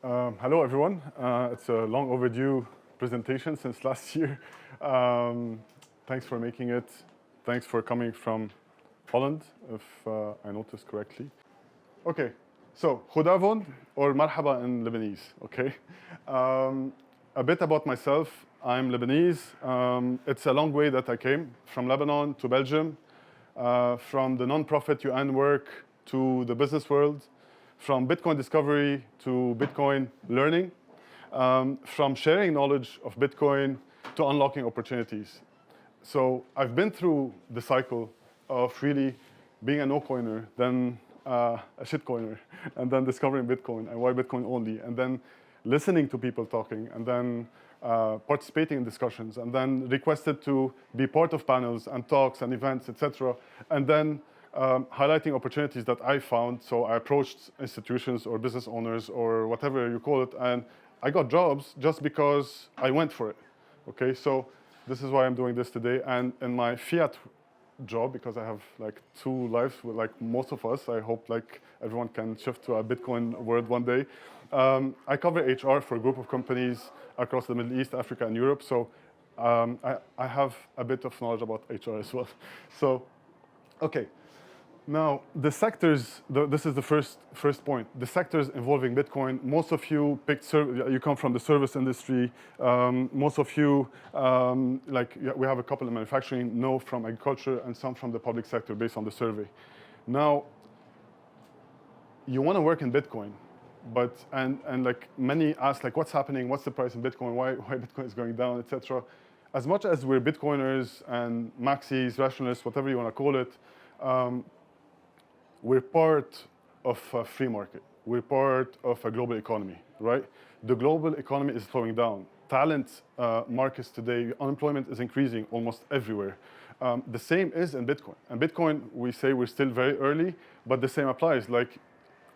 Hello, everyone. It's a long overdue presentation since last year. Thanks for making it. Thanks for coming from Holland, if I noticed correctly. Okay, so Goedenavond or Marhaba in Lebanese, okay? A bit about myself. I'm Lebanese. It's a long way that I came from Lebanon to Belgium, from the non-profit UN work to the business world, from Bitcoin discovery to Bitcoin learning, from sharing knowledge of Bitcoin to unlocking opportunities. So I've been through the cycle of really being a no-coiner, then a shitcoiner, and then discovering Bitcoin and why Bitcoin only, and then listening to people talking, and then participating in discussions, and then requested to be part of panels and talks and events, etc., and then highlighting opportunities that I found. So I approached institutions or business owners or whatever you call it, and I got jobs just because I went for it. Okay, so this is why I'm doing this today. And in my fiat job, because I have like two lives, like most of us, I hope like everyone can shift to a Bitcoin world one day. I cover HR for a group of companies across the Middle East, Africa, and Europe. So I have a bit of knowledge about HR as well. So, okay. Now, the sectors, this is the first point. The sectors involving Bitcoin, most of you you come from the service industry. Most of you, we have a couple in manufacturing, no from agriculture, and some from the public sector based on the survey. Now, you want to work in Bitcoin, but, and like many ask, like, what's happening? What's the price in Bitcoin? Why Bitcoin is going down, etc. As much as we're Bitcoiners and maxis, rationalists, whatever you want to call it, we're part of a free market. We're part of a global economy, right? The global economy is slowing down. Talent markets today, unemployment is increasing almost everywhere. The same is in Bitcoin. And Bitcoin, we say we're still very early, but the same applies. Like,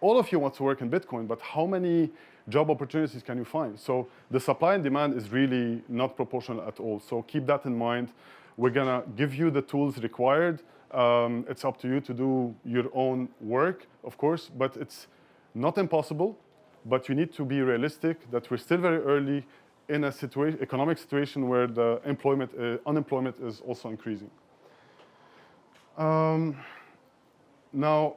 all of you want to work in Bitcoin, but how many job opportunities can you find? So the supply and demand is really not proportional at all. So keep that in mind. We're gonna give you the tools required. It's up to you to do your own work, of course, but it's not impossible. But you need to be realistic that we're still very early in a economic situation where the unemployment is also increasing. Now,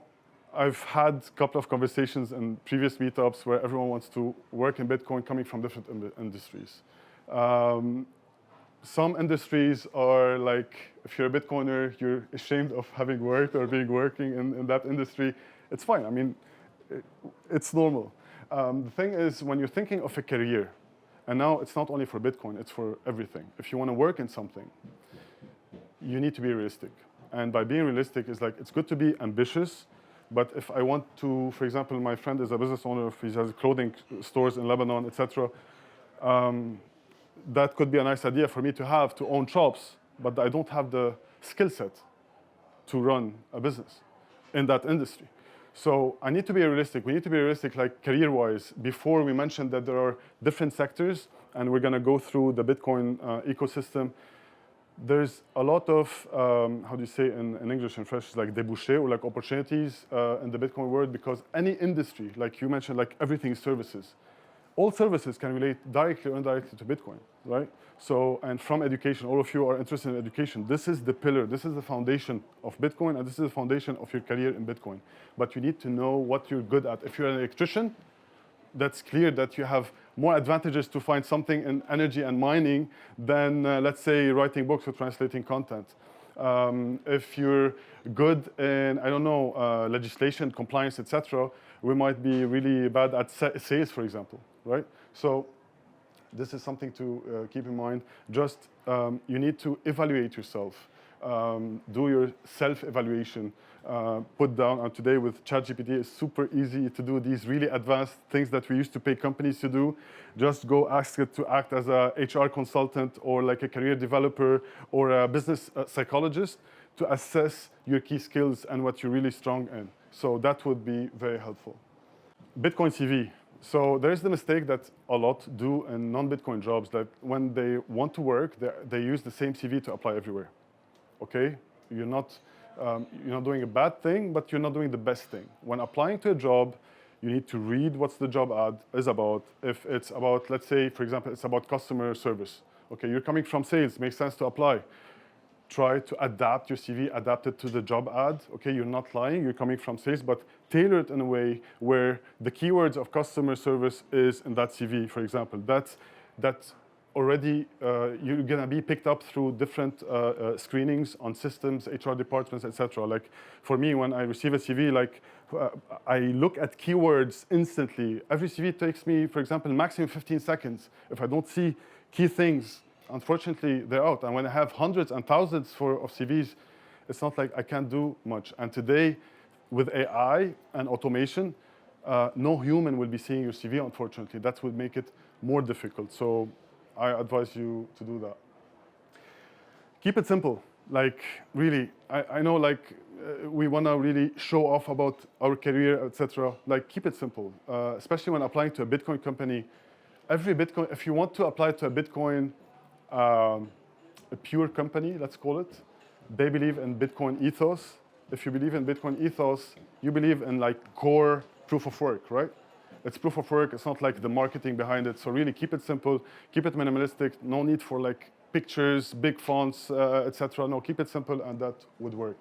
I've had a couple of conversations in previous meetups where everyone wants to work in Bitcoin coming from different industries. Some industries are like, if you're a Bitcoiner, you're ashamed of having worked or being working in that industry. It's fine. I mean, it's normal. The thing is, when you're thinking of a career, and now it's not only for Bitcoin, it's for everything. If you want to work in something, you need to be realistic. And by being realistic, is like, it's good to be ambitious, but if I want to, for example, my friend is a business owner, if he has clothing stores in Lebanon, etc., that could be a nice idea for me to own shops, but I don't have the skill set to run a business in that industry. So I need to be realistic. We need to be realistic, like career-wise. Before we mentioned that there are different sectors, and we're going to go through the Bitcoin ecosystem. There's a lot of, how do you say in English and French, like débouchés, or like opportunities in the Bitcoin world, because any industry, like you mentioned, like everything is services. All services can relate directly or indirectly to Bitcoin, right? So, and from education, all of you are interested in education. This is the pillar, this is the foundation of Bitcoin, and this is the foundation of your career in Bitcoin. But you need to know what you're good at. If you're an electrician, that's clear that you have more advantages to find something in energy and mining than, let's say, writing books or translating content. If you're good in, I don't know, legislation, compliance, etc., we might be really bad at sales, for example, right? So this is something to keep in mind. Just you need to evaluate yourself. Do your self-evaluation. Put down, and today with ChatGPT, it's super easy to do these really advanced things that we used to pay companies to do. Just go ask it to act as a HR consultant or like a career developer or a business psychologist to assess your key skills and what you're really strong in. So that would be very helpful. Bitcoin CV. So there is the mistake that a lot do in non-Bitcoin jobs, that when they want to work, they use the same CV to apply everywhere. Okay? You're not doing a bad thing, but you're not doing the best thing. When applying to a job, you need to read what's the job ad is about. If it's about, let's say, for example, it's about customer service. Okay, you're coming from sales, makes sense to apply. Try to adapt your CV, adapt it to the job ad. Okay, you're not lying, you're coming from sales, but tailor it in a way where the keywords of customer service is in that CV, for example. That's already, you're gonna be picked up through different screenings on systems, HR departments, etc. Like for me, when I receive a CV, like I look at keywords instantly. Every CV takes me, for example, maximum 15 seconds. If I don't see key things, unfortunately, they're out. And when I have hundreds and thousands of CVs, it's not like I can't do much. And today, with AI and automation, no human will be seeing your CV, unfortunately. That would make it more difficult. So I advise you to do that. Keep it simple. Like, really, I know, like, we want to really show off about our career, etc. Like, keep it simple, especially when applying to a Bitcoin company. Every Bitcoin, if you want to apply to a Bitcoin, a pure company, let's call it, they believe in Bitcoin ethos. If you believe in Bitcoin ethos, you believe in like core proof of work, right? It's proof of work. It's not like the marketing behind it. So really keep it simple, keep it minimalistic. No need for like pictures, big fonts, etc. No, keep it simple, and that would work.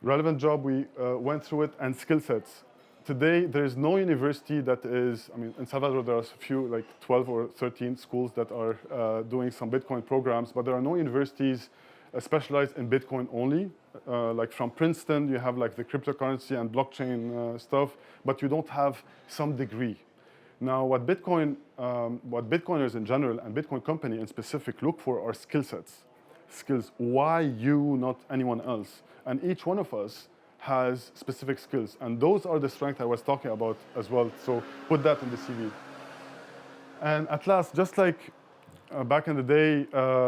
Relevant job, we went through it, and skill sets. Today, there is no university that is, I mean, in Salvador, there are a few, like 12 or 13 schools that are doing some Bitcoin programs, but there are no universities specialized in Bitcoin only. Like from Princeton, you have like the cryptocurrency and blockchain stuff, but you don't have some degree. Now, what Bitcoiners in general and Bitcoin company in specific look for are skill sets. Skills. Why you, not anyone else? And each one of us has specific skills, and those are the strengths I was talking about as well. So put that in the CV. And at last, just like back in the day,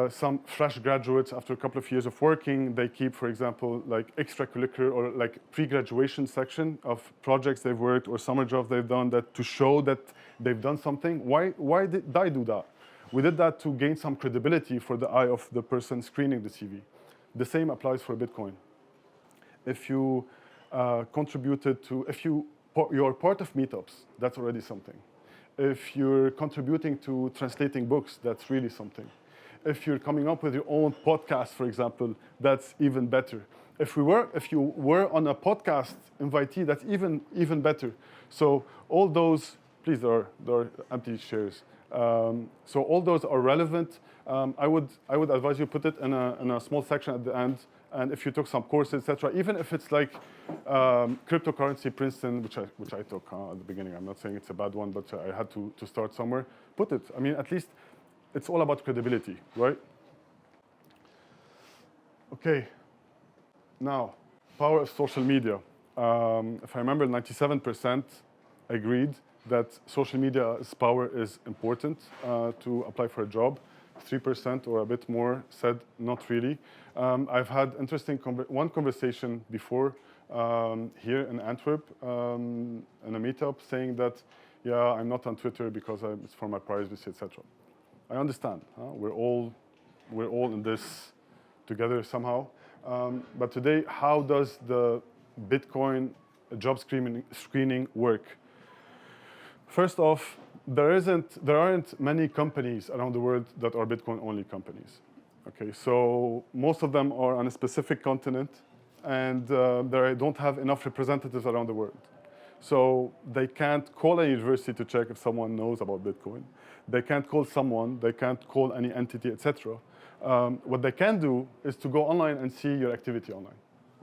some fresh graduates after a couple of years of working, they keep, for example, like extracurricular or like pre-graduation section of projects they've worked or summer jobs they've done, that to show that they've done something. Why did I do that? We did that to gain some credibility for the eye of the person screening the CV. The same applies for Bitcoin. If you contributed to, you're part of meetups, that's already something. If you're contributing to translating books, that's really something. If you're coming up with your own podcast, for example, that's even better. If you were on a podcast invitee, that's even better. So all those, please, there are empty chairs. So all those are relevant. I would advise you put it in a small section at the end. And if you took some courses, etc., even if it's like cryptocurrency, Princeton, which I took at the beginning. I'm not saying it's a bad one, but I had to start somewhere. Put it. I mean, at least it's all about credibility, right? Okay. Now, power of social media. If I remember, 97% agreed that social media's power is important to apply for a job. 3% or a bit more said not really. I've had interesting one conversation before here in Antwerp in a meetup saying that, yeah, I'm not on Twitter because it's for my privacy, etc. I understand. We're all in this together somehow. But today, how does the Bitcoin job screening work? First off, there aren't many companies around the world that are Bitcoin-only companies. Okay, so most of them are on a specific continent, and they don't have enough representatives around the world. So they can't call a university to check if someone knows about Bitcoin. They can't call someone. They can't call any entity, etc. What they can do is to go online and see your activity online.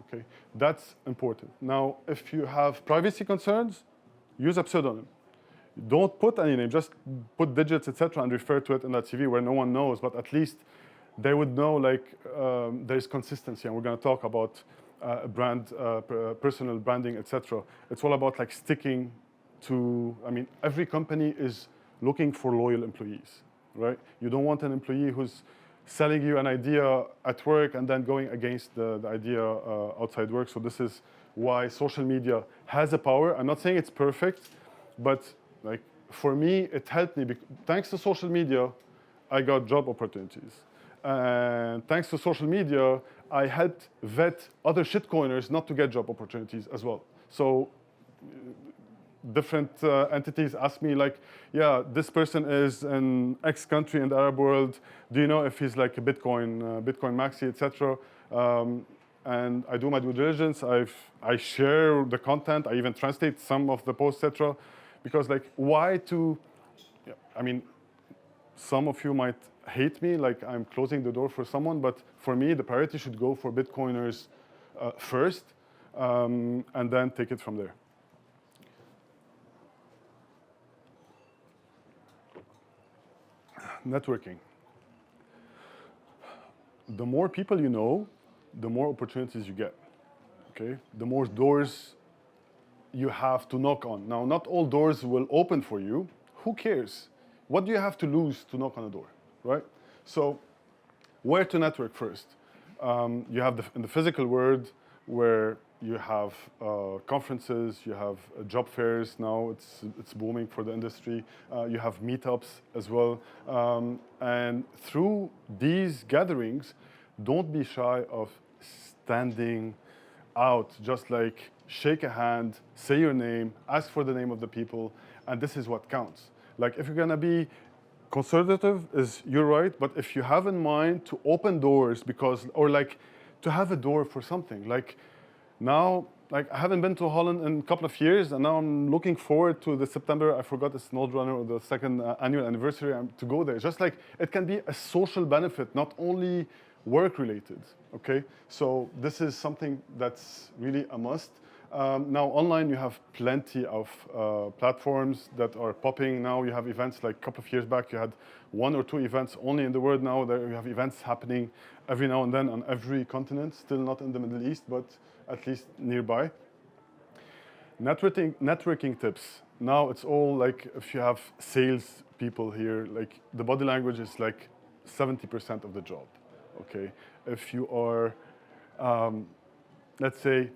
Okay, that's important. Now, if you have privacy concerns, use a pseudonym. Don't put any name, just put digits, etc., and refer to it in that CV where no one knows, but at least they would know, like, there's consistency, and we're going to talk about brand, personal branding, etc. It's all about, like, sticking to, I mean, every company is looking for loyal employees, right? You don't want an employee who's selling you an idea at work and then going against the idea outside work. So this is why social media has a power. I'm not saying it's perfect, but like, for me, it helped me. Thanks to social media, I got job opportunities. And thanks to social media, I helped vet other shitcoiners not to get job opportunities as well. So different entities ask me like, yeah, this person is in X country in the Arab world. Do you know if he's like a Bitcoin maxi, etc. And I do my due diligence. I share the content. I even translate some of the posts, etc. Because like, why to? Yeah, I mean, some of you might hate me, like I'm closing the door for someone, but for me, the priority should go for Bitcoiners first, and then take it from there. Networking. The more people you know, the more opportunities you get, okay? The more doors you have to knock on. Now, not all doors will open for you. Who cares? What do you have to lose to knock on a door, right? So, where to network first? You have in the physical world where you have conferences, you have job fairs. Now it's booming for the industry. You have meetups as well. And through these gatherings, don't be shy of standing out. Just like shake a hand, say your name, ask for the name of the people, and this is what counts. Like if you're gonna be conservative, you're right, but if you have in mind to open doors or like to have a door for something, like now, like I haven't been to Holland in a couple of years, and now I'm looking forward to the September, I forgot the Snowrunner or the second annual anniversary to go there. Just like it can be a social benefit, not only work related, okay? So this is something that's really a must. Now online you have plenty of platforms that are popping. Now you have events like a couple of years back, you had 1 or 2 events only in the world. Now there you have events happening every now and then on every continent, still not in the Middle East, but at least nearby. Networking tips. Now it's all like if you have sales people here, like the body language is like 70% of the job, okay? If you are, let's say,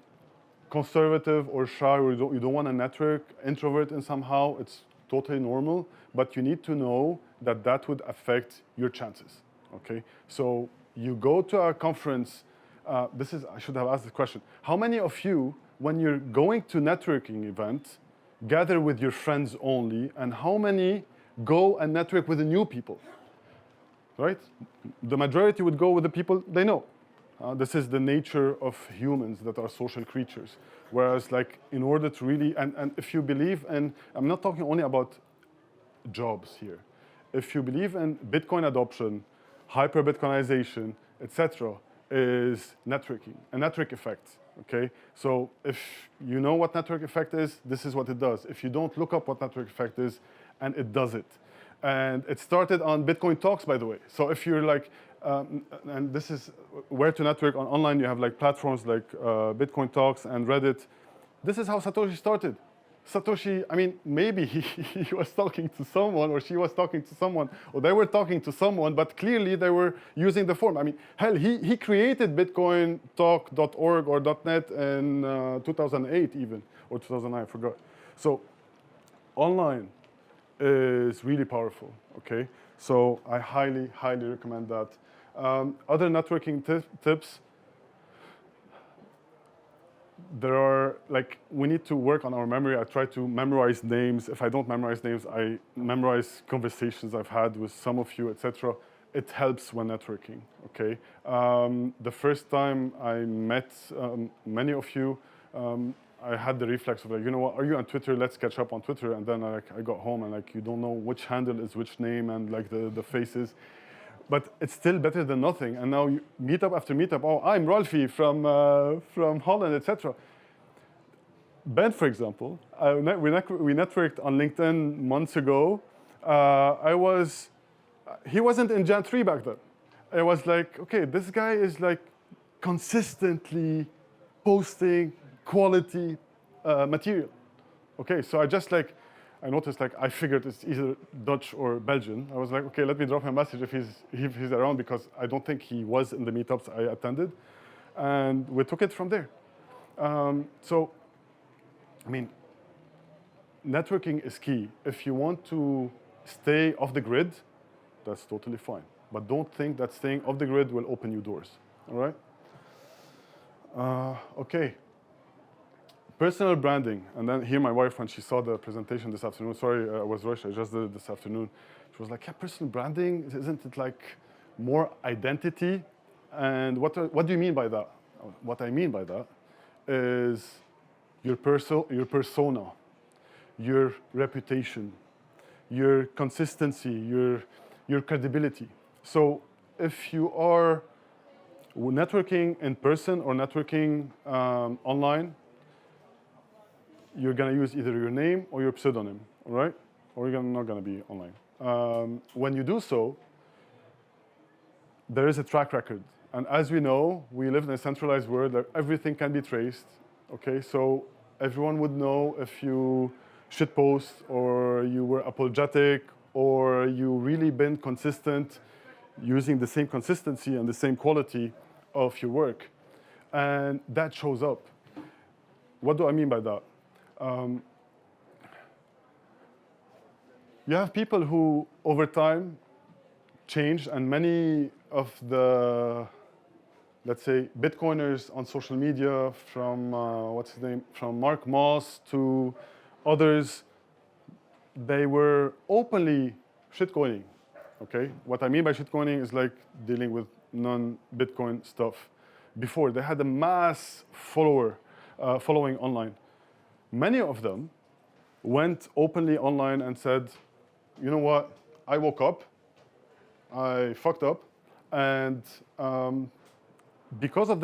conservative or shy, or you don't want to network, introvert in somehow, it's totally normal, but you need to know that that would affect your chances, okay? So you go to a conference, I should have asked this question. How many of you, when you're going to networking event, gather with your friends only, and how many go and network with the new people, right? The majority would go with the people they know. This is the nature of humans that are social creatures. Whereas like in order to really, and if you believe in, I'm not talking only about jobs here. If you believe in Bitcoin adoption, hyper-Bitcoinization, etc., is networking, a network effect, okay? So if you know what network effect is, this is what it does. If you don't, look up what network effect is, and it does it. And it started on Bitcoin Talks, by the way. So if you're like, and this is where to network online, you have like platforms like Bitcoin Talks and Reddit. This is how Satoshi started. Satoshi, I mean, maybe he was talking to someone, or she was talking to someone, or they were talking to someone, but clearly they were using the form. I mean, hell, he created bitcointalk.org or .net in 2008 even, or 2009, I forgot. So online is really powerful, okay? So I highly, highly recommend that. Other networking tips, there are, like, we need to work on our memory. I try to memorize names. If I don't memorize names, I memorize conversations I've had with some of you, etc. It helps when networking, okay? The first time I met many of you, I had the reflex of like, you know what, are you on Twitter? Let's catch up on Twitter. And then I got home and like, you don't know which handle is which name and like the faces. But it's still better than nothing. And now you meetup after meetup. Oh, I'm Rolfie from Holland, etc. Ben, for example, we networked on LinkedIn months ago. He wasn't in Jan 3 back then. I was like, okay, this guy is like consistently posting quality material. Okay, so I noticed like I figured it's either Dutch or Belgian. I was like, okay, let me drop him a message if he's around, because I don't think he was in the meetups I attended, and we took it from there. So, I mean, networking is key. If you want to stay off the grid, that's totally fine. But don't think that staying off the grid will open you doors. All right? Okay. Personal branding. And then here my wife, when she saw the presentation this afternoon, sorry, I was rushed, I just did it this afternoon. She was like, yeah, personal branding, isn't it like more identity? And what do you mean by that? What I mean by that is your persona, your reputation, your consistency, your credibility. So if you are networking in person or networking online, you're going to use either your name or your pseudonym, all right? Or you're not going to be online. When you do so, there is a track record. And as we know, we live in a centralized world where everything can be traced, okay? So everyone would know if you shitpost or you were apologetic or you really been consistent using the same consistency and the same quality of your work. And that shows up. What do I mean by that? You have people who, over time, changed, and many of the, let's say, Bitcoiners on social media, from, what's his name, from Mark Moss to others, they were openly shitcoining, okay? What I mean by shitcoining is like dealing with non-Bitcoin stuff. Before, they had a mass following online. Many of them went openly online and said, you know what, I woke up, I fucked up, and because of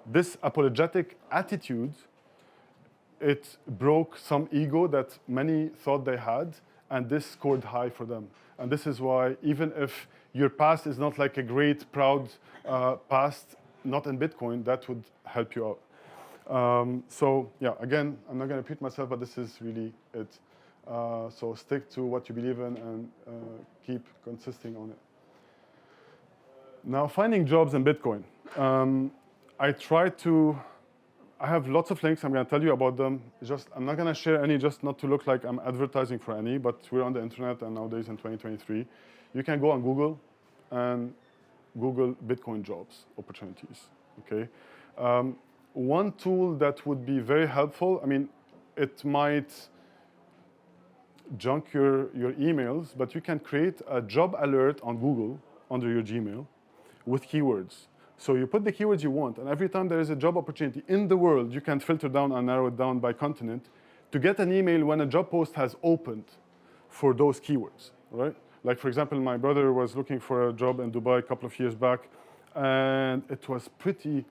this apologetic attitude, it broke some ego that many thought they had, and this scored high for them. And this is why, even if your past is not like a great, proud past, not in Bitcoin, that would help you out. So yeah, again, I'm not going to repeat myself, but this is really it. So stick to what you believe in and keep consisting on it. Now, finding jobs in Bitcoin. I have lots of links. I'm going to tell you about them. I'm not going to share any, just not to look like I'm advertising for any, but we're on the internet, and nowadays in 2023, you can go on Google and Google Bitcoin jobs opportunities, okay? One tool that would be very helpful, I mean, it might junk your emails, but you can create a job alert on Google under your Gmail with keywords. So you put the keywords you want, and every time there is a job opportunity in the world, you can filter down and narrow it down by continent to get an email when a job post has opened for those keywords, right? Like, for example, my brother was looking for a job in Dubai a couple of years back, and it was pretty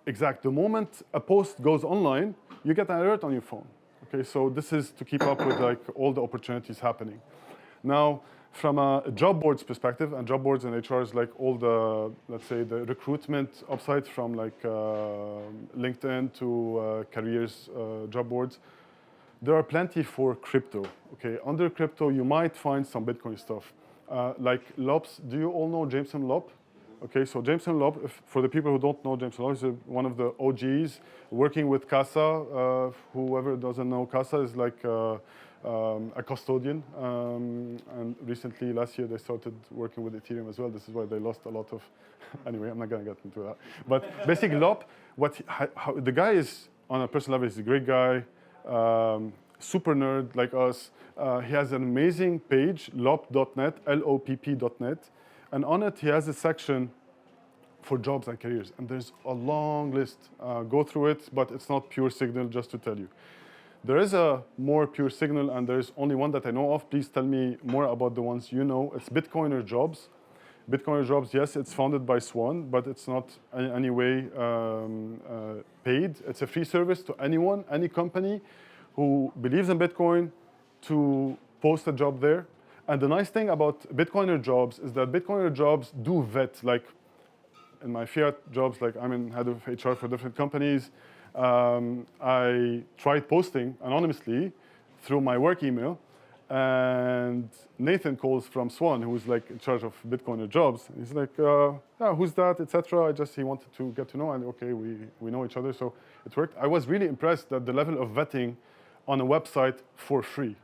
exact. The moment a post goes online, you get an alert on your phone. Okay, so this is to keep up with like all the opportunities happening. Now, from a job boards perspective, and job boards and HR is like all the, let's say, the recruitment upsides from like LinkedIn to careers job boards. There are plenty for crypto. Okay, under crypto, you might find some Bitcoin stuff. Like Lopes, do you all know Jameson Lopp? Okay, so Jameson Lopp, for the people who don't know Jameson Lopp, is one of the OGs working with Casa. Whoever doesn't know Casa is like a custodian. And recently, last year, they started working with Ethereum as well. This is why they lost a lot of, anyway, I'm not gonna get into that. But basically, Lopp, the guy is, on a personal level, he's a great guy, super nerd like us. He has an amazing page, lopp.net, Lopp.net. And on it, he has a section for jobs and careers. And there's a long list. Go through it, but it's not pure Signal, just to tell you. There is a more pure Signal, and there's only one that I know of. Please tell me more about the ones you know. It's Bitcoiner Jobs. Bitcoiner Jobs, yes, it's founded by Swan, but it's not in any way paid. It's a free service to anyone, any company who believes in Bitcoin to post a job there. And the nice thing about Bitcoiner Jobs is that Bitcoiner Jobs do vet, like in my fiat jobs, like I'm in head of HR for different companies. I tried posting anonymously through my work email, and Nathan calls from Swan, who's like in charge of Bitcoiner Jobs. He's like, yeah, who's that, etc. He wanted to get to know, and okay, we know each other, so it worked. I was really impressed at the level of vetting on a website for free.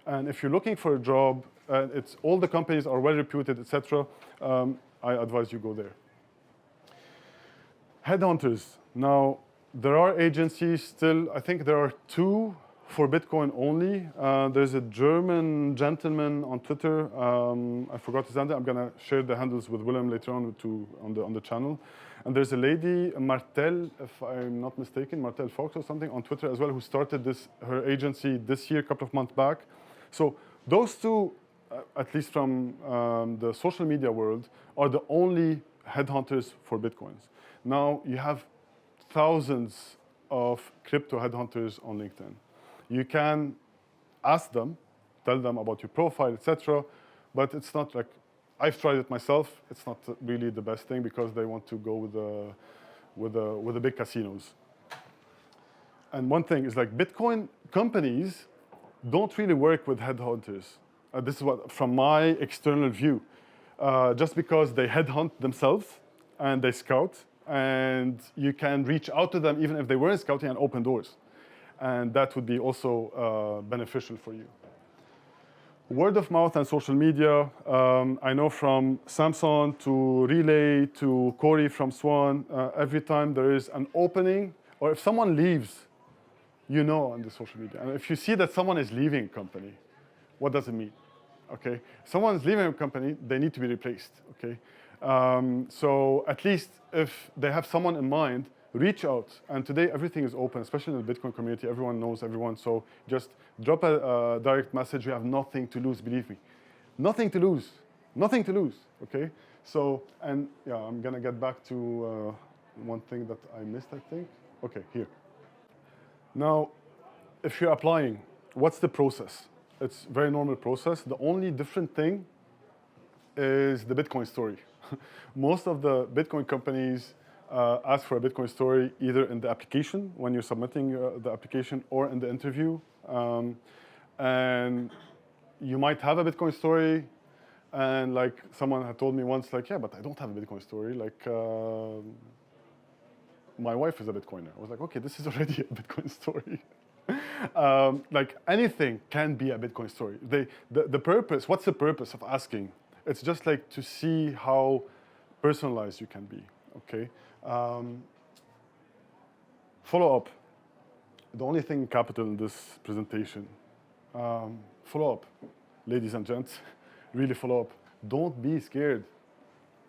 And if you're looking for a job, it's all the companies are well reputed, etc. I advise you go there. Headhunters. Now, there are agencies still. I think there are two for Bitcoin only. There's a German gentleman on Twitter. I forgot his handle. I'm gonna share the handles with William later on on the channel. And there's a lady, Martel, if I'm not mistaken, Martel Fox or something, on Twitter as well, who started her agency this year, a couple of months back. So those two, at least from the social media world, are the only headhunters for Bitcoins. Now you have thousands of crypto headhunters on LinkedIn. You can ask them, tell them about your profile, etc. But it's not like, I've tried it myself. It's not really the best thing because they want to go with the big casinos. And one thing is like Bitcoin companies don't really work with headhunters. This is what, from my external view, just because they headhunt themselves and they scout, and you can reach out to them even if they weren't scouting and open doors. And that would be also beneficial for you. Word of mouth and social media. I know from Samson to Relay to Corey from Swan, every time there is an opening, or if someone leaves, you know on the social media. And if you see that someone is leaving a company, what does it mean? Okay, someone's leaving a company, they need to be replaced, okay? So at least if they have someone in mind, reach out. And today everything is open, especially in the Bitcoin community. Everyone knows everyone. So just drop a direct message. You have nothing to lose, believe me. Nothing to lose. Nothing to lose, okay? So, and yeah, I'm gonna get back to one thing that I missed, I think. Okay, here. Now, if you're applying, what's the process? It's a very normal process. The only different thing is the Bitcoin story. Most of the Bitcoin companies ask for a Bitcoin story either in the application, when you're submitting the application, or in the interview. And you might have a Bitcoin story, and like someone had told me once, like, yeah, but I don't have a Bitcoin story. Like, my wife is a Bitcoiner. I was like, okay, this is already a Bitcoin story. Like anything can be a Bitcoin story. The purpose, what's the purpose of asking? It's just like to see how personalized you can be, okay? Follow up. The only thing in capital in this presentation. Follow up, ladies and gents. Really follow up. Don't be scared.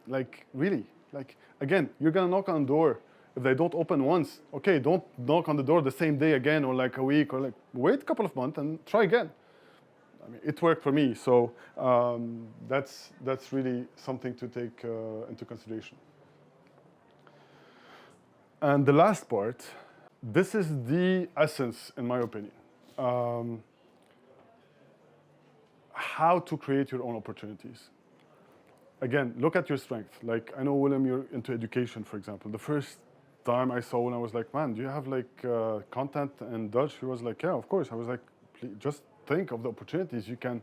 Like, really. Like, again, you're gonna knock on the door. If they don't open once, okay, don't knock on the door the same day again, or like a week, or like wait a couple of months and try again. I mean, it worked for me, so that's really something to take into consideration. And the last part, this is the essence, in my opinion. How to create your own opportunities. Again, look at your strength. Like, I know, William, you're into education, for example. The first time I saw when I was like, man, do you have like content in Dutch? He was like, yeah, of course. I was like, please, just think of the opportunities you can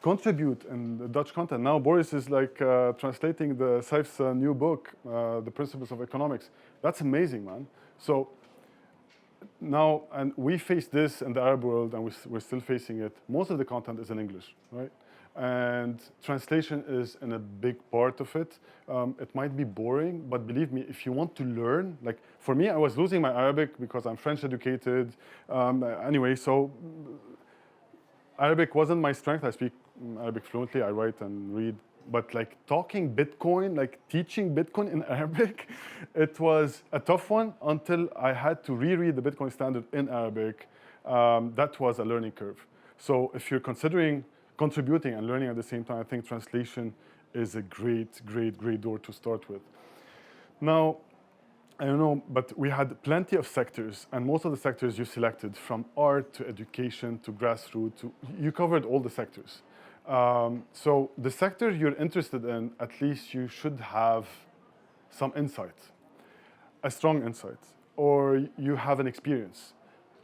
contribute in the Dutch content. Now Boris is like translating the Saif's new book, The Principles of Economics. That's amazing, man. So now, and we face this in the Arab world, and we're still facing it. Most of the content is in English, right? And translation is in a big part of it. It might be boring, but believe me, if you want to learn, like for me, I was losing my Arabic because I'm French educated. Anyway, so Arabic wasn't my strength. I speak Arabic fluently, I write and read. But like talking Bitcoin, like teaching Bitcoin in Arabic, it was a tough one until I had to reread the Bitcoin standard in Arabic. That was a learning curve. So if you're considering contributing and learning at the same time, I think translation is a great door to start with. Now, I don't know, but we had plenty of sectors, and most of the sectors you selected, from art to education to grassroots, you covered all the sectors. So the sector you're interested in, at least you should have some insight, a strong insight, or you have an experience.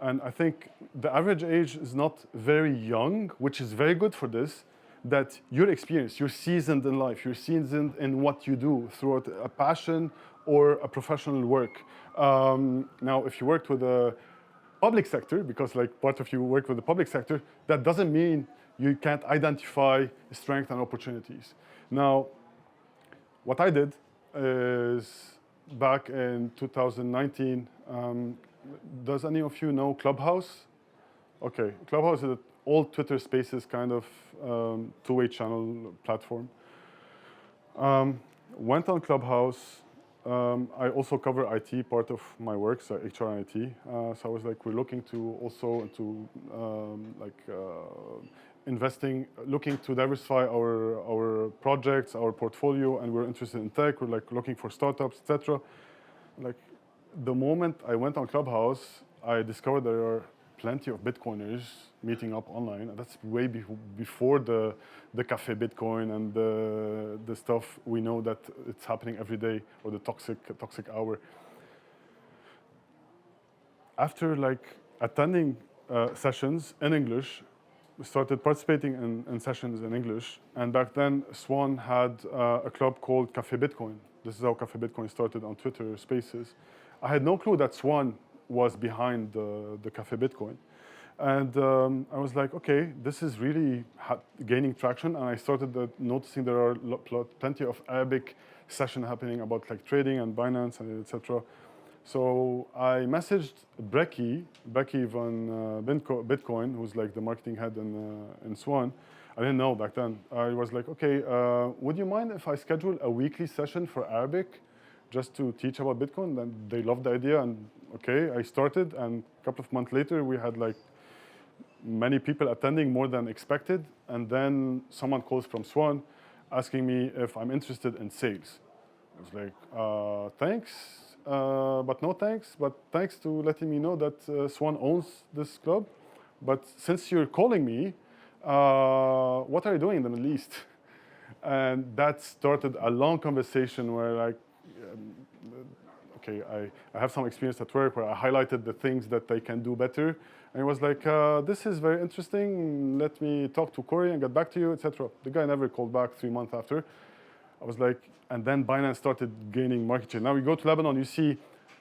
And I think the average age is not very young, which is very good for this, that you're experienced, you're seasoned in life, you're seasoned in what you do throughout a passion or a professional work. Now, if you worked with the public sector, because like part of you work with the public sector, that doesn't mean you can't identify strengths and opportunities. Now, what I did is back in 2019. Does any of you know Clubhouse? Okay, Clubhouse is an old Twitter Spaces kind of two-way channel platform. Went on Clubhouse. I also cover IT, part of my work, so HR and IT. So I was like, we're looking to also to investing, looking to diversify our projects, our portfolio, and we're interested in tech. We're like looking for startups, etc. Like the moment I went on Clubhouse, I discovered there are plenty of Bitcoiners meeting up online. And that's way before the Cafe Bitcoin and the stuff we know that it's happening every day, or the toxic hour. After like attending sessions in English, we started participating in sessions in English. And back then, Swan had a club called Cafe Bitcoin. This is how Cafe Bitcoin started on Twitter Spaces. I had no clue that Swan was behind the Cafe Bitcoin. And I was like, okay, this is really gaining traction. And I started noticing there are plenty of Arabic session happening about like trading and Binance and etc. So I messaged Becky van Bitcoin, who's like the marketing head in Swan. I didn't know back then. I was like, okay, would you mind if I schedule a weekly session for Arabic just to teach about Bitcoin? Then they loved the idea, and okay, I started, and a couple of months later, we had like many people attending, more than expected. And then someone calls from Swan asking me if I'm interested in sales. I was like, thanks, but no thanks, but thanks to letting me know that Swan owns this club. But since you're calling me, what are you doing in the Middle East? And that started a long conversation where like, okay, I have some experience at work where I highlighted the things that they can do better. And it was like, this is very interesting. Let me talk to Corey and get back to you, etc. The guy never called back 3 months after. I was like, and then Binance started gaining market share. Now we go to Lebanon, you see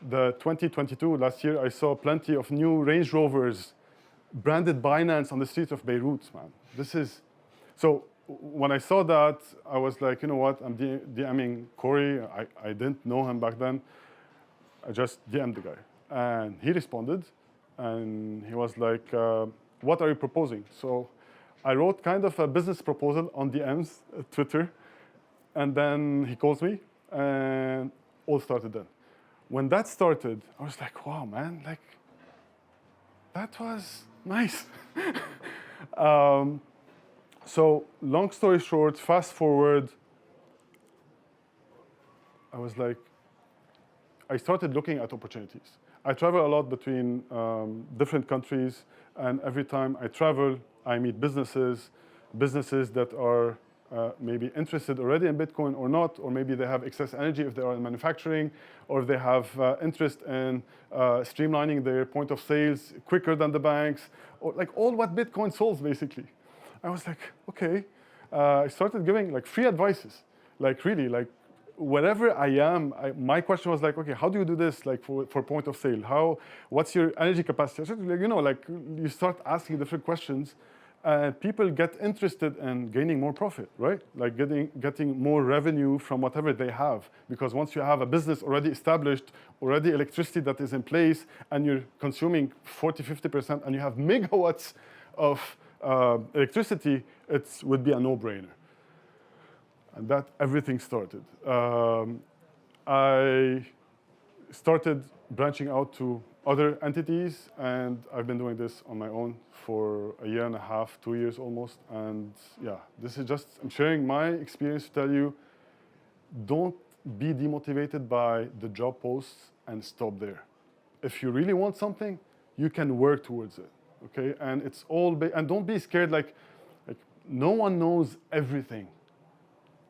the 2022, last year, I saw plenty of new Range Rovers branded Binance on the streets of Beirut, man. This is, so when I saw that, I was like, you know what, I'm DMing Corey. I didn't know him back then. I just DM'd the guy. And he responded, and he was like, what are you proposing? So I wrote kind of a business proposal on DMs, Twitter, and then he calls me, and all started then. When that started, I was like, wow, man, like, that was nice. So long story short, fast forward, I was like, I started looking at opportunities. I travel a lot between different countries, and every time I travel, I meet businesses that are maybe interested already in Bitcoin or not, or maybe they have excess energy if they are in manufacturing, or they have interest in streamlining their point of sales quicker than the banks, or like all what Bitcoin solves basically. I was like, okay. I started giving like free advices, like really, like wherever I am, my question was like, okay, how do you do this, like for point of sale? What's your energy capacity? I started, like, you know, like you start asking different questions, and people get interested in gaining more profit, right? Like getting more revenue from whatever they have. Because once you have a business already established, already electricity that is in place, and you're consuming 40, 50%, and you have megawatts of electricity, it would be a no-brainer. And that everything started. I started branching out to other entities, and I've been doing this on my own for a year and a half, 2 years almost. And yeah, this is just, I'm sharing my experience to tell you, don't be demotivated by the job posts and stop there. If you really want something, you can work towards it, okay? And it's all, and don't be scared, like no one knows everything.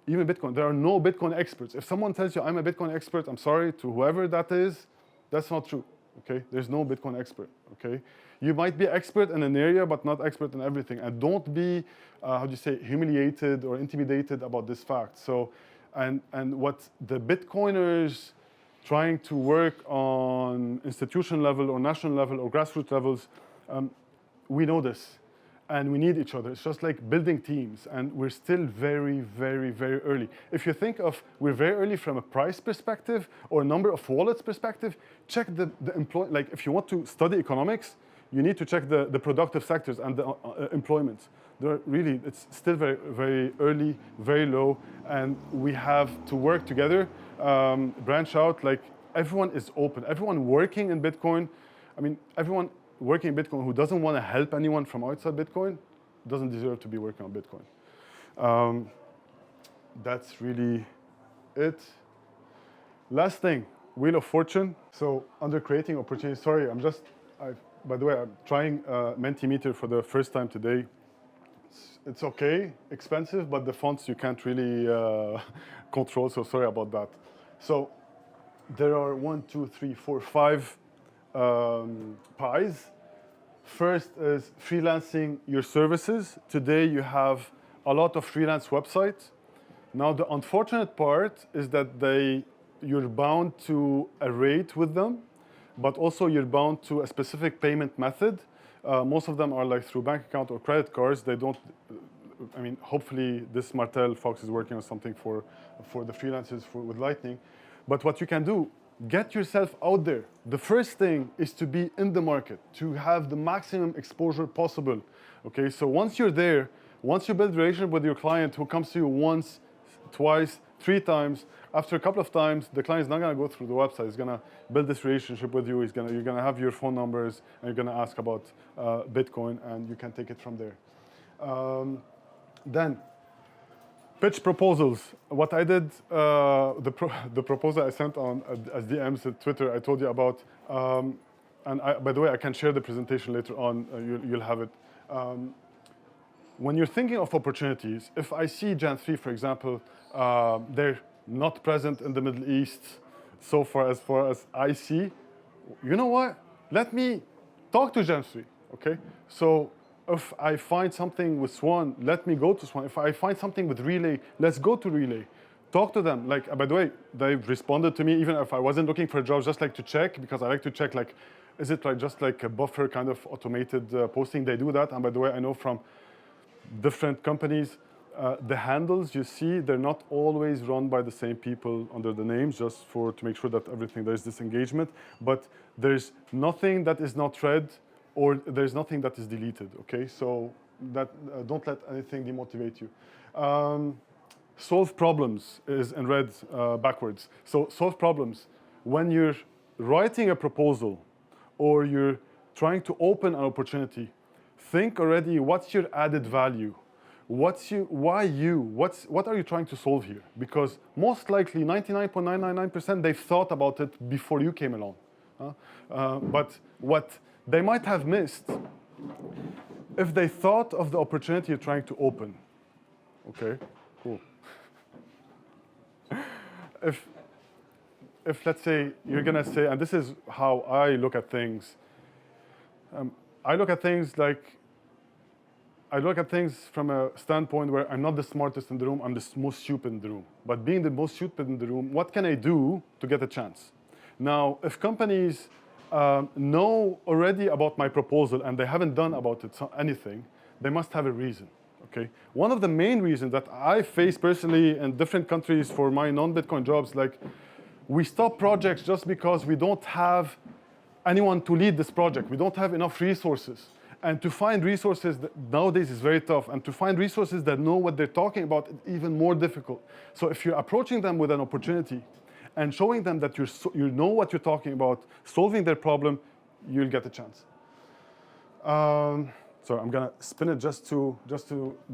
Even Bitcoin, there are no Bitcoin experts. If someone tells you I'm a Bitcoin expert, I'm sorry to whoever that is, that's not true, okay? There's no Bitcoin expert, okay? You might be expert in an area, but not expert in everything. And don't be, how do you say, humiliated or intimidated about this fact. So, and what the Bitcoiners trying to work on institution level or national level or grassroots levels, we know this. and we need each other. It's just like building teams, and we're still very, very, very early. If you think of, we're very early from a price perspective or number of wallets perspective, check the like if you want to study economics, you need to check the productive sectors and the employment. They're really, it's still very, very early, very low, and we have to work together, branch out. Like everyone is open. Everyone working in Bitcoin, I mean, everyone working in Bitcoin who doesn't want to help anyone from outside Bitcoin doesn't deserve to be working on Bitcoin. That's really it. Last thing, Wheel of Fortune. So under creating opportunities, sorry, by the way, I'm trying Mentimeter for the first time today. It's okay, expensive, but the fonts you can't really control, so sorry about that. So there are 1, 2, 3, 4, 5 pies. First is freelancing your services. Today you have a lot of freelance websites. Now the unfortunate part is that you're bound to a rate with them, but also you're bound to a specific payment method. Most of them are like through bank account or credit cards. They don't, I mean, hopefully this Martel Fox is working on something for the freelancers with Lightning. But what you can do, get yourself out there. The first thing is to be in the market, to have the maximum exposure possible. Okay, so once you're there, once you build a relationship with your client who comes to you once, twice, 3 times, after a couple of times, the client is not going to go through the website. He's going to build this relationship with you. You're going to have your phone numbers, and you're going to ask about Bitcoin, and you can take it from there. Then, pitch proposals. What I did, the proposal I sent on as DMs at Twitter, I told you about. And by the way, I can share the presentation later on. You'll have it. When you're thinking of opportunities, if I see Jan 3, for example, they're not present in the Middle East so far as I see, you know what? Let me talk to Jan 3, okay? So if I find something with Swan, let me go to Swan. If I find something with Relay, let's go to Relay. Talk to them. Like, by the way, they've responded to me even if I wasn't looking for a job, just like to check, because I like to check, like, is it like just like a buffer kind of automated posting? They do that. And by the way, I know from different companies, the handles you see, they're not always run by the same people under the names, just to make sure that there's this engagement. But there's nothing that is not read, or there's nothing that is deleted, okay? So that don't let anything demotivate you. Solve problems is in red backwards. So solve problems. When you're writing a proposal or you're trying to open an opportunity, think already what's your added value? What are you trying to solve here? Because most likely 99.999% they've thought about it before you came along. But what they might have missed if they thought of the opportunity you're trying to open. Okay, cool. If let's say you're gonna say, and this is how I look at things, I look at things from a standpoint where I'm not the smartest in the room, I'm the most stupid in the room. But being the most stupid in the room, what can I do to get a chance? Now, if companies know already about my proposal and they haven't done about it anything, they must have a reason, okay? One of the main reasons that I face personally in different countries for my non-Bitcoin jobs, like, we stop projects just because we don't have anyone to lead this project. We don't have enough resources. And to find resources nowadays is very tough. And to find resources that know what they're talking about is even more difficult. So if you're approaching them with an opportunity and showing them that you know what you're talking about, solving their problem, you'll get a chance. So I'm gonna spin it just to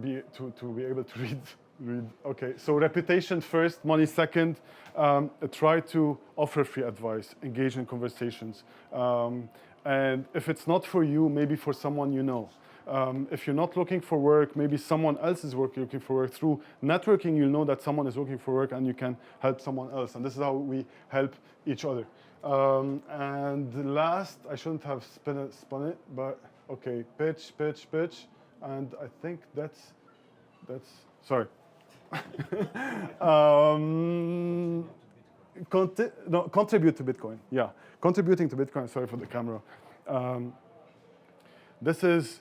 be able to read. Okay, so reputation first, money second. Try to offer free advice, engage in conversations. And if it's not for you, maybe for someone you know. If you're not looking for work, maybe someone else is looking for work. Through networking, you'll know that someone is looking for work and you can help someone else. And this is how we help each other. And last, I shouldn't have spun it, but okay, pitch. And I think that's sorry. Contribute to Bitcoin. Yeah, contributing to Bitcoin. Sorry for the camera. This is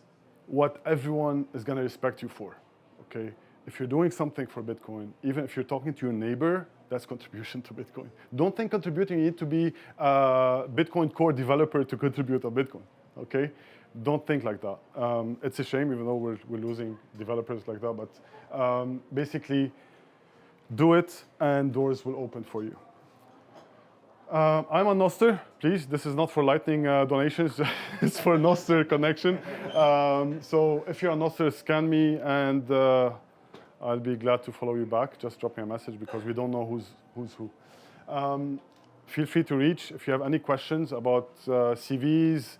what everyone is going to respect you for, okay? If you're doing something for Bitcoin, even if you're talking to your neighbor, that's contribution to Bitcoin. Don't think contributing, you need to be a Bitcoin core developer to contribute on Bitcoin, okay? Don't think like that. It's a shame, even though we're losing developers like that, but basically, do it and doors will open for you. I'm on Nostr, please. This is not for Lightning donations, it's for Nostr connection. So if you're on Nostr, scan me and I'll be glad to follow you back. Just drop me a message because we don't know who's who. Feel free to reach if you have any questions about CVs.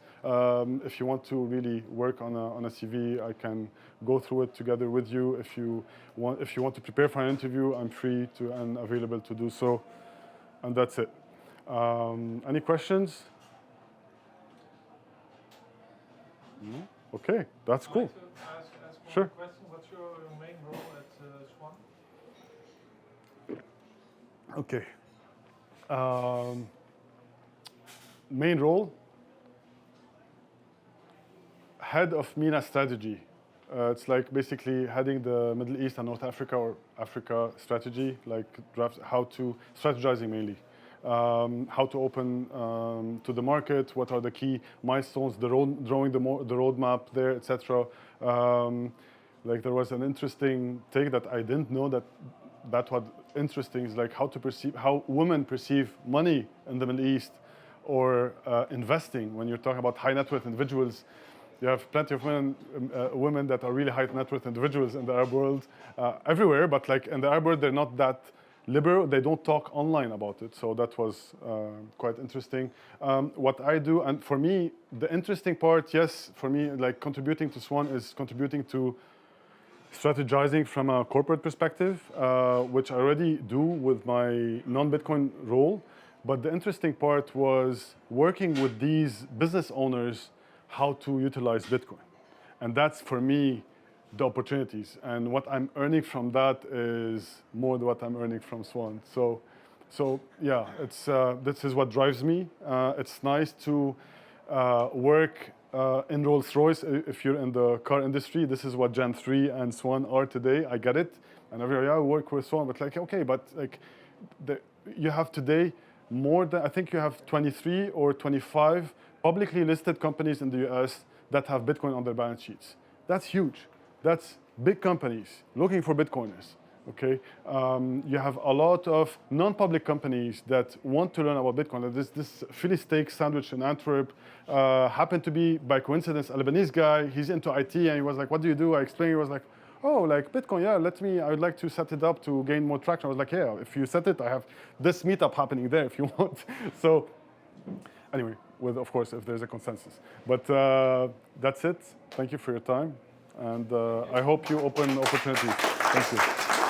If you want to really work on a CV, I can go through it together with you. If you want to prepare for an interview, I'm free to and available to do so. And that's it. Any questions? No? Okay, that's cool. I'd like to ask Sure. one question. What's your main role at Swan? Okay. Main role, head of MENA strategy. It's like basically heading the Middle East and North Africa or Africa strategy, like how to strategizing mainly. How to open to the market, what are the key milestones, drawing the roadmap there, etc. Like there was an interesting take that I didn't know that was interesting is like how women perceive money in the Middle East or investing. When you're talking about high net worth individuals, you have plenty of women that are really high net worth individuals in the Arab world, everywhere. But like in the Arab world, they're not that liberal. They don't talk online about it. So that was quite interesting. What I do, and for me, the interesting part, yes, for me, like contributing to Swan is contributing to strategizing from a corporate perspective, which I already do with my non-Bitcoin role. But the interesting part was working with these business owners how to utilize Bitcoin. And that's, for me, the opportunities. And what I'm earning from that is more than what I'm earning from Swan. So yeah, this is what drives me. It's nice to work in Rolls-Royce. If you're in the car industry, this is what Gen 3 and Swan are today. I get it. And everybody, yeah, I work with Swan. But like, okay, but like, you have today more than, I think you have 23 or 25 publicly listed companies in the US that have Bitcoin on their balance sheets. That's huge. That's big companies looking for Bitcoiners, okay? You have a lot of non-public companies that want to learn about Bitcoin. This Philly steak sandwich in Antwerp happened to be, by coincidence, a Lebanese guy. He's into IT, and he was like, what do you do? I explained, he was like, oh, like Bitcoin, yeah, I would like to set it up to gain more traction. I was like, yeah, if you set it, I have this meetup happening there if you want. So anyway, of course, if there's a consensus. But that's it. Thank you for your time. And I hope you open opportunities. Thank you.